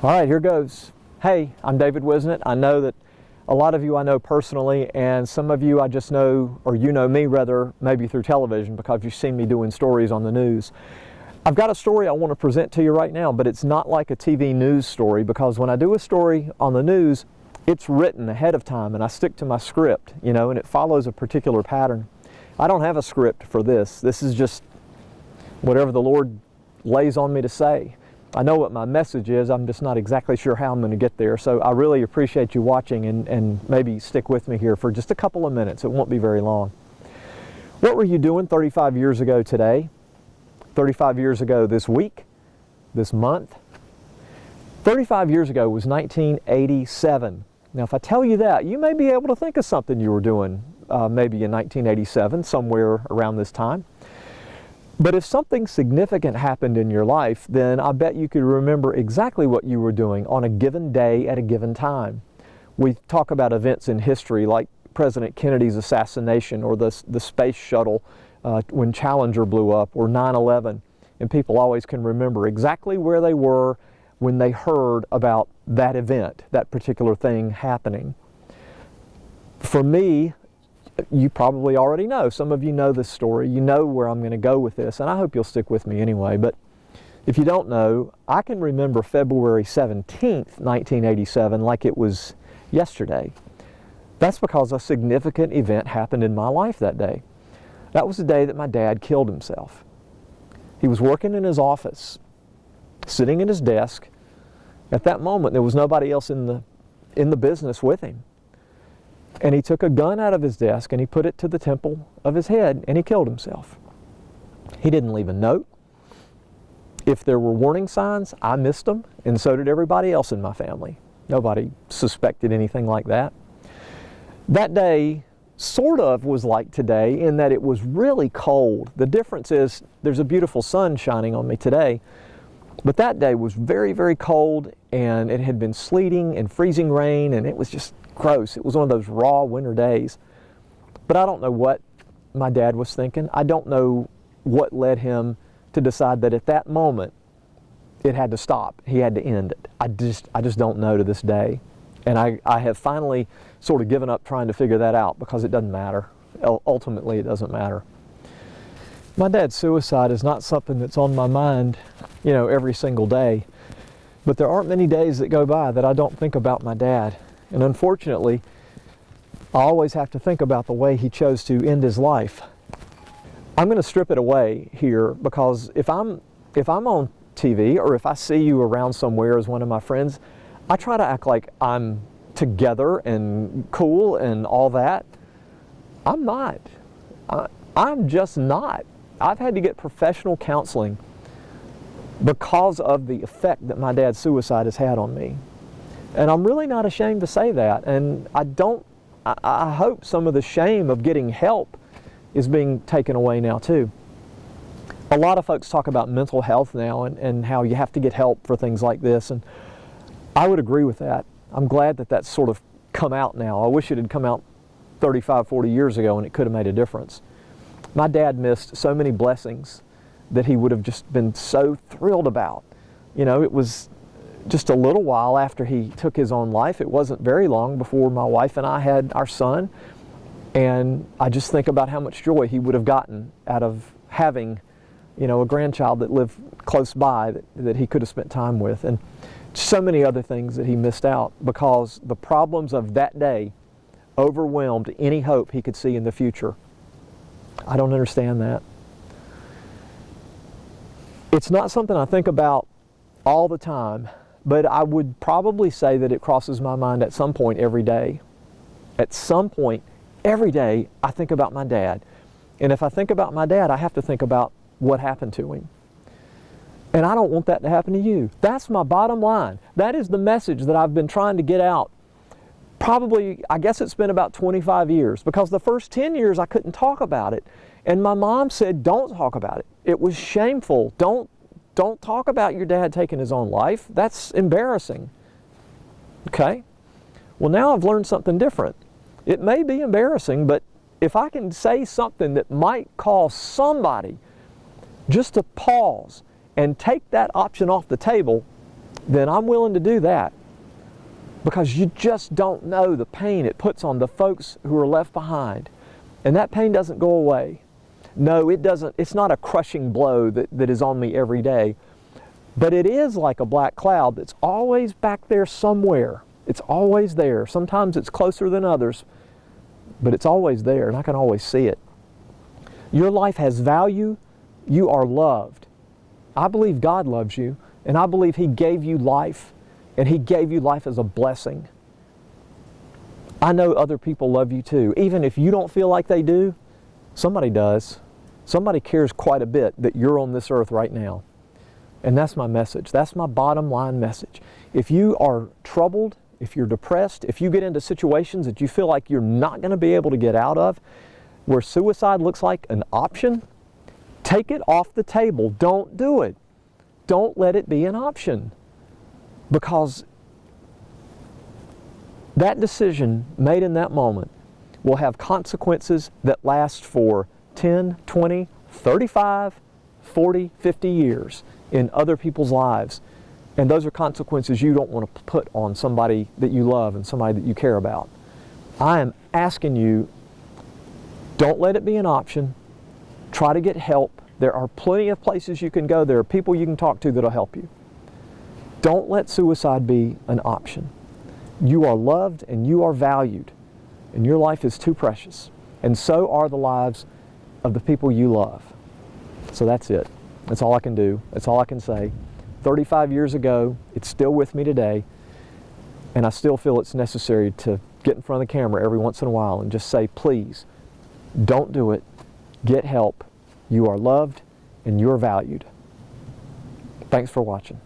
All right, here goes. Hey, I'm David Whisenant. I know that a lot of you I know personally, and some of you I just know, or you know me rather, maybe through television because you've seen me doing stories on the news. I've got a story I want to present to you right now, but it's not like a TV news story, because when I do a story on the news, it's written ahead of time and I stick to my script, and it follows a particular pattern. I don't have a script for this. This is just whatever the Lord lays on me to say. I know what my message is, I'm just not exactly sure how I'm going to get there. So I really appreciate you watching and maybe stick with me here for just a couple of minutes. It won't be very long. What were you doing 35 years ago today? 35 years ago this week? This month? 35 years ago was 1987. Now if I tell you that, you may be able to think of something you were doing maybe in 1987, somewhere around this time. But if something significant happened in your life, then I bet you could remember exactly what you were doing on a given day at a given time. We talk about events in history like President Kennedy's assassination, or the space shuttle when Challenger blew up, or 9/11. And people always can remember exactly where they were when they heard about that event, that particular thing happening. For me, you probably already know. Some of you know this story. You know where I'm going to go with this, and I hope you'll stick with me anyway. But if you don't know, I can remember February 17th, 1987 like it was yesterday. That's because a significant event happened in my life that day. That was the day that my dad killed himself. He was working in his office, sitting at his desk. At that moment, there was nobody else in the business with him. And he took a gun out of his desk and he put it to the temple of his head and he killed himself. He didn't leave a note. If there were warning signs, I missed them, and so did everybody else in my family. Nobody suspected anything like that. That day sort of was like today in that it was really cold. The difference is there's a beautiful sun shining on me today, but that day was very, very cold, and it had been sleeting and freezing rain, and it was just gross. It was one of those raw winter days. But I don't know what my dad was thinking. I don't know what led him to decide that at that moment it had to stop. He had to end it. I just don't know to this day. And I have finally sort of given up trying to figure that out, because it doesn't matter. Ultimately, it doesn't matter. My dad's suicide is not something that's on my mind, every single day. But there aren't many days that go by that I don't think about my dad. And unfortunately, I always have to think about the way he chose to end his life. I'm going to strip it away here, because if I'm on TV, or if I see you around somewhere as one of my friends, I try to act like I'm together and cool and all that. I'm not. I'm just not. I've had to get professional counseling because of the effect that my dad's suicide has had on me. And I'm really not ashamed to say that. And I hope some of the shame of getting help is being taken away now too. A lot of folks talk about mental health now and how you have to get help for things like this. And I would agree with that. I'm glad that that's sort of come out now. I wish it had come out 35, 40 years ago and it could have made a difference. My dad missed so many blessings that he would have just been so thrilled about. It was just a little while after he took his own life. It wasn't very long before my wife and I had our son. And I just think about how much joy he would have gotten out of having, a grandchild that lived close by that he could have spent time with. And so many other things that he missed out, because the problems of that day overwhelmed any hope he could see in the future. I don't understand that. It's not something I think about all the time, but I would probably say that it crosses my mind at some point every day. At some point every day, I think about my dad. And if I think about my dad, I have to think about what happened to him. And I don't want that to happen to you. That's my bottom line. That is the message that I've been trying to get out. Probably, I guess it's been about 25 years, because the first 10 years I couldn't talk about it. And my mom said, don't talk about it. It was shameful. Don't talk about your dad taking his own life. That's embarrassing. Okay? Well, now I've learned something different. It may be embarrassing, but if I can say something that might cause somebody just to pause and take that option off the table, then I'm willing to do that. Because you just don't know the pain it puts on the folks who are left behind. And that pain doesn't go away. No, it doesn't. It's not a crushing blow that is on me every day. But it is like a black cloud that's always back there somewhere. It's always there. Sometimes it's closer than others, but it's always there, and I can always see it. Your life has value. You are loved. I believe God loves you, and I believe He gave you life, and He gave you life as a blessing. I know other people love you too. Even if you don't feel like they do, somebody does. Somebody cares quite a bit that you're on this earth right now. And that's my message. That's my bottom line message. If you are troubled, if you're depressed, if you get into situations that you feel like you're not going to be able to get out of, where suicide looks like an option, take it off the table. Don't do it. Don't let it be an option. Because that decision made in that moment will have consequences that last for 10, 20, 35, 40, 50 years in other people's lives. And those are consequences you don't want to put on somebody that you love and somebody that you care about. I am asking you, don't let it be an option. Try to get help. There are plenty of places you can go. There are people you can talk to that will help you. Don't let suicide be an option. You are loved and you are valued, and your life is too precious. And so are the lives of the people you love. So that's it. That's all I can do. That's all I can say. 35 years ago, it's still with me today, and I still feel it's necessary to get in front of the camera every once in a while and just say, please, don't do it. Get help. You are loved and you're valued. Thanks for watching.